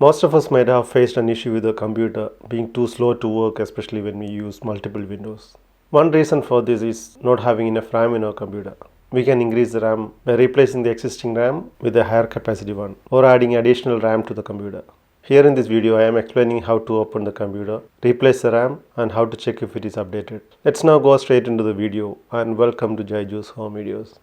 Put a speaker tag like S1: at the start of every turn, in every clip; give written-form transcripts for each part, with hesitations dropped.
S1: Most of us might have faced an issue with the computer being too slow to work, especially when we use multiple windows. One reason for this is not having enough RAM in our computer. We can increase the RAM by replacing the existing RAM with a higher capacity one or adding additional RAM to the computer. Here in this video, I am explaining how to open the computer, replace the RAM, and how to check if it is updated. Let's now go straight into the video, and welcome to Jaiju's Home Videos.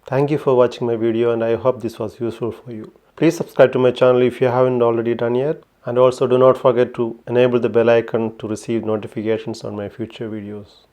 S1: Thank you for watching my video, and I hope this was useful for you. Please subscribe to my channel if you haven't already done yet, and also do not forget to enable the bell icon to receive notifications on my future videos.